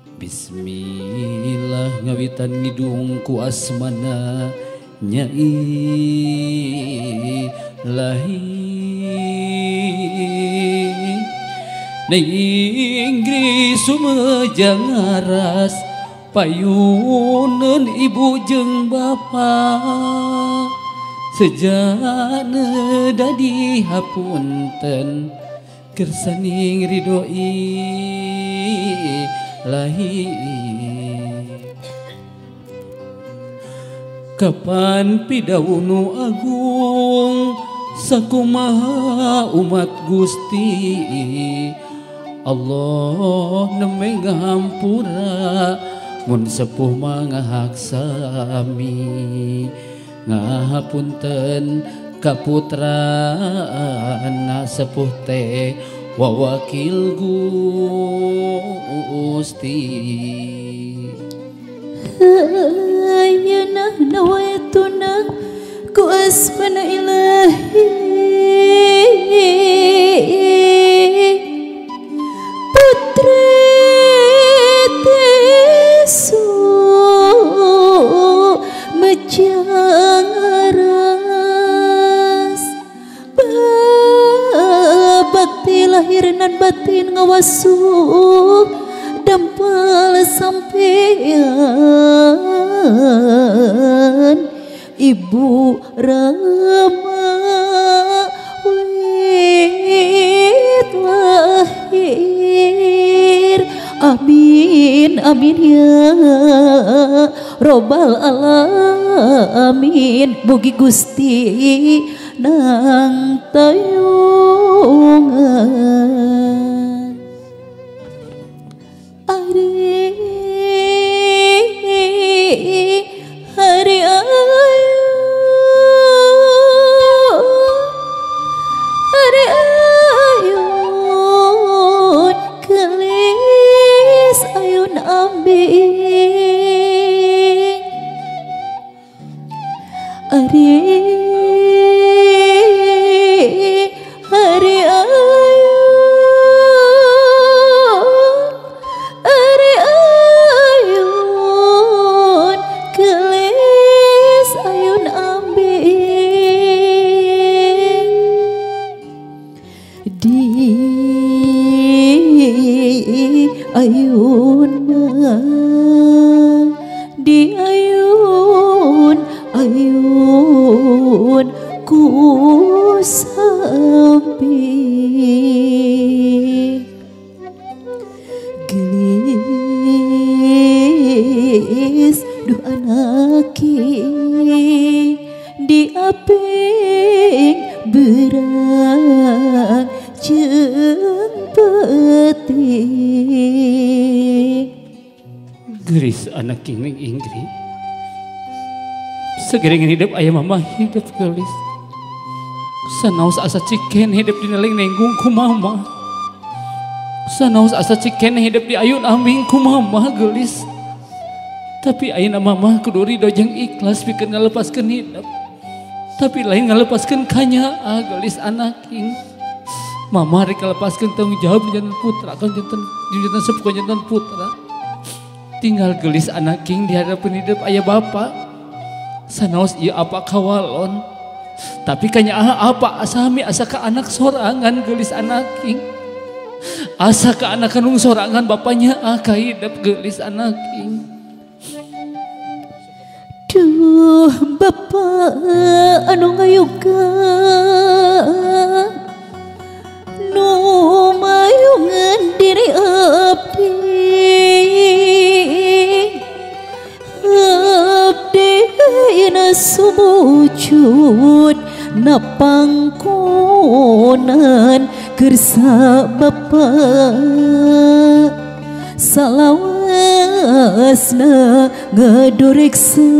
Bismillah ngawitan ngidung ku asmana Nyai Ilahi Nenggri sumejang aras payunan ibu jeung bapa sejana dadi hapunten kersaning ridhoi lahi kapan pidawunu agung sakumaha umat Gusti Allah nemeng ngahampura mun sepuh mangahak sami ngahapunten kaputraan sepuh teh wawakil Gusti ayeuna nawaituna ku asmana ilahi putri tesu mejang aras bakti lahir nan batin ngawasuh dampal sampean Ibu Rama wit lahir amin amin ya robbal alamin mugi Gusti nang tayungan hari ayun kelis ayun ambing hari ayun kelis ayun ambing di ayun ku sampai gelis duh anaki di aping berang jeung peting gelis anak king Inggris segeringan hidup ayah mama hidup gelis sanaos asa ciken hidup di neling nenggung ku mama sanaos asa ciken hidup di ayun ambing ku mama gelis tapi ayeuna mama kudu ridho jeung ikhlas pikeun ngalepaskeun hidup tapi lain ngalepaskeun kanyaa gelis anak king mama rek ngalepaskeun tanggung jawab jantan putra kan jantan sepuh jantan putra tinggal gelis anak king di hadapan hidup ayah bapak sanaos ieu apa kawalon tapi kanya apa asami asa ka anak sorangan gelis anak king asa ka anak kandung sorangan bapaknya ka hidup gelis anak king duh bapak anu ngayuga nu mayungan diri abdi ayeuna sumujud napangkonan kersa bapa salawasna ngadoreksa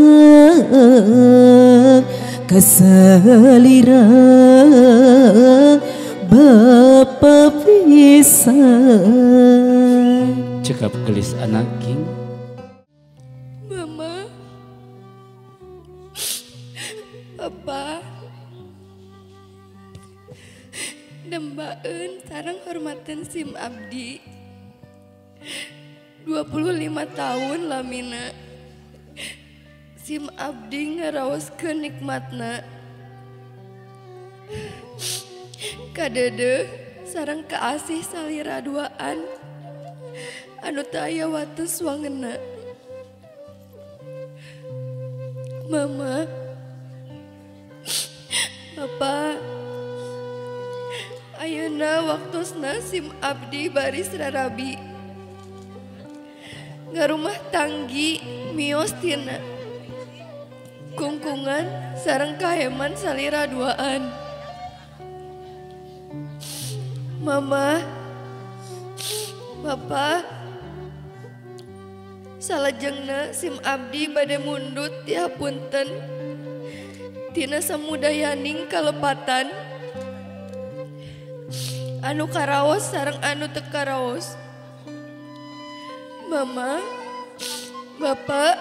kasalira bapa pisan cekap gelis anak king Papa dembaeun sareng hormaten sim abdi 25 tahun lamina sim abdi ngaraoskeun nikmatna kadede sareng kaasih salira duaan anu teu aya wates wangeuna. Mama, Papa, ayeuna waktosna sim abdi baris rarabi ngarumah tanggi mios tina kungkungan sareng kaheman salira duaan. Mama, Papa, salajengna sim abdi bade mundut tiap punten tina samudayaning kalepatan anu karaos sareng anu teu karaos. Mama, Bapak,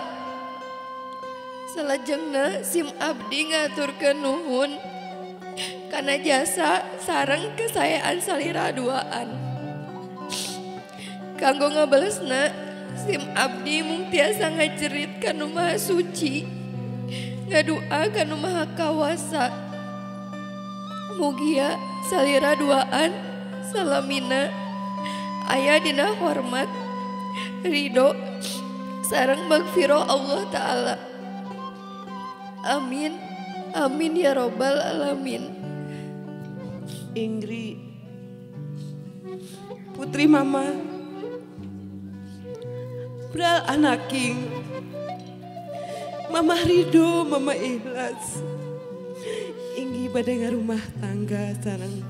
salajengna sim abdi ngaturkeun nuhun kana jasa sareng kesayaan salira duaan. Kanggo ngabalesna sim abdi mung tiasa ngajerit kanu maha suci, ngadua kanu maha kawasa. Mugia salira duaan salamina aya dina hormat, ridho sareng magfiro Allah Ta'ala. Amin, amin ya robbal alamin. Ingri, putri mama, beral anaking, mama ridho, mama ikhlas. Inggi bade ngarumah tangga sareng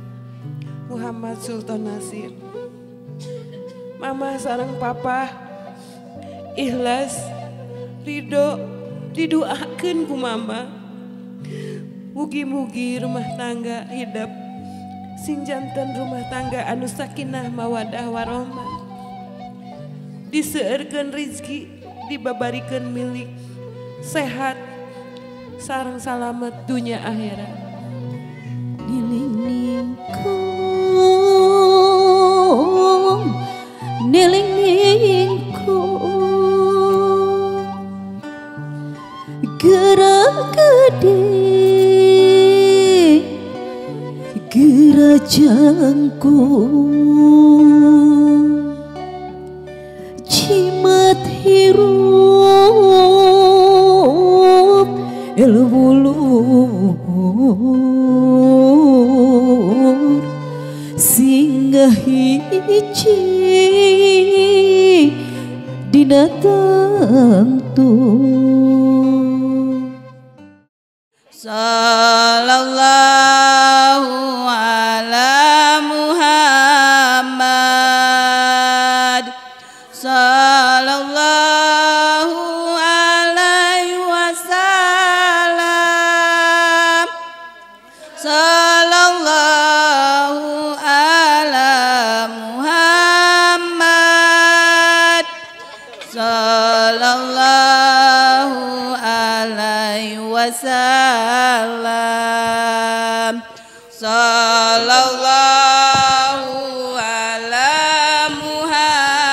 Muhammad Sultan Nasir. Mama sareng papa ikhlas, ridho didoakeun ku mama. Mugi-mugi rumah tangga hidup sing janten rumah tangga anu sakinah mawadah warahmah, diseueurkeun rizki, dibabarikeun milik, sehat sareng salamet dunia akhirat. Nilingingkung gerak gede gerak jangkung cimat hirup elwulur singgah hiji dinatang tuh. Sallallahu ala Muhammad, sallallahu alaihi wasallam, sallallahu ala Muhammad, sallallahu alaihi wasallam, sallallahu ala Muhammad,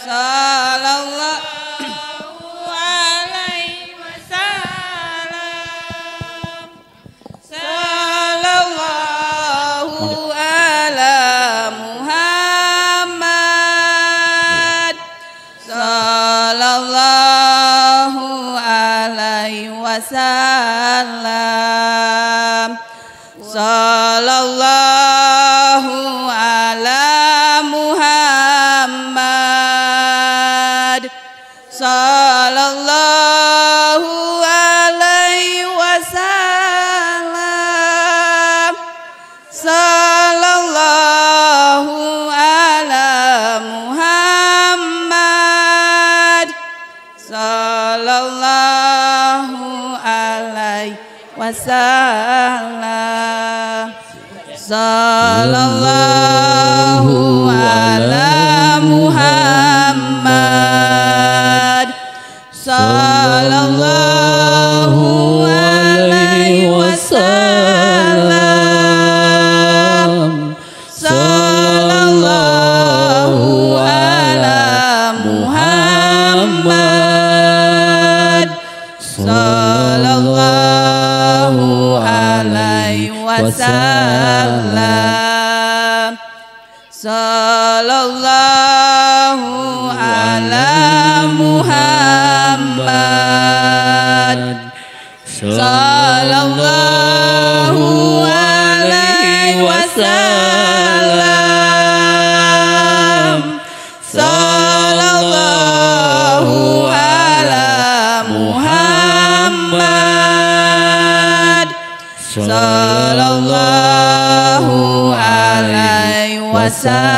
sallallahu alaihi wasallam, sallallahu ala Muhammad, sallallahu alaihi wasallam, sallallahu ala Muhammad, sallallahu alaihi wasallam, sallallahu ala Muhammad, sallallahu alaihi wasallam, sallallahu ala Muhammad, sallallahu alaihi wasallam, sallallahu Sallallahu ala Muhammad. Sallallahu alaihi wasallam. Sallallahu ala Muhammad. Sallallahu alaihi wasallam.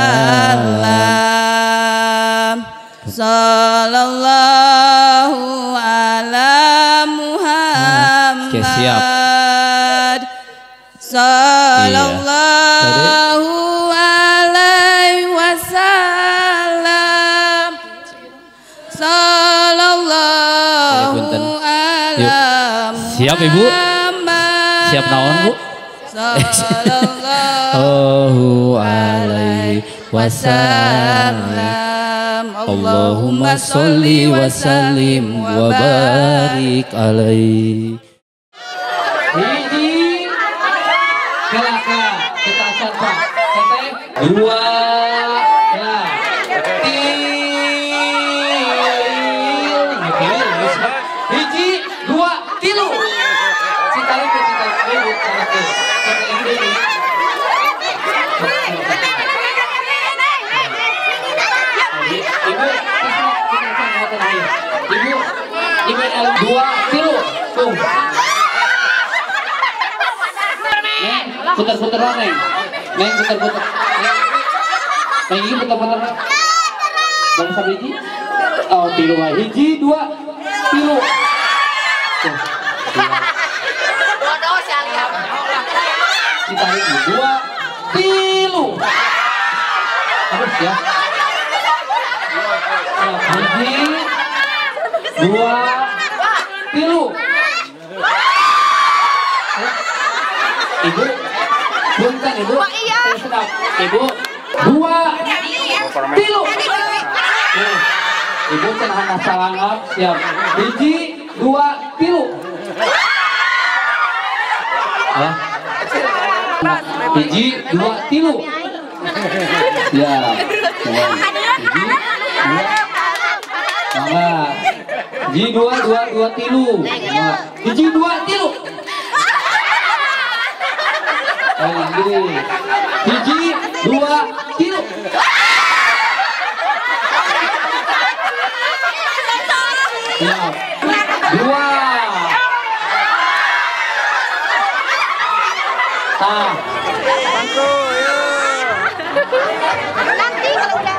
Sallallahu ala Muhammad. Oke, siap. Sallallahu alaihi wasallam. Sallallahu ala Siap, Ibu? Muhammad. Siap naon, Bu? Sallallahu alaihi wasallam. Allahumma sholli wa sallim wa barik alaihi. Hiji, kela kita acan Pak. Teteh, dua, ya, hiji, dua, tilu. Citali ke citali, ayo citali. Ibu, dua, tilu, tuh. Neng, putar-putar Neng. Neng, putar-putar. Neng, ini putar-putar. Bangsa hiji? Oh, tilu. Hiji, dua, tilu. Tuh. Kita hiji, dua, tilu. Terus ya. Hiji, dua, tilu. Ibu, punten Ibu. Sedap. Ibu, dua, tilu. Ibu cenah salangap, siap. Hiji, dua, tilu. Hiji, dua, tilu. Ya. Hiji, dua. Hiji, dua, tilu. Hiji, dua, tilu. Hiji, dua, tilu. Ya. Dua. Nanti kalau udah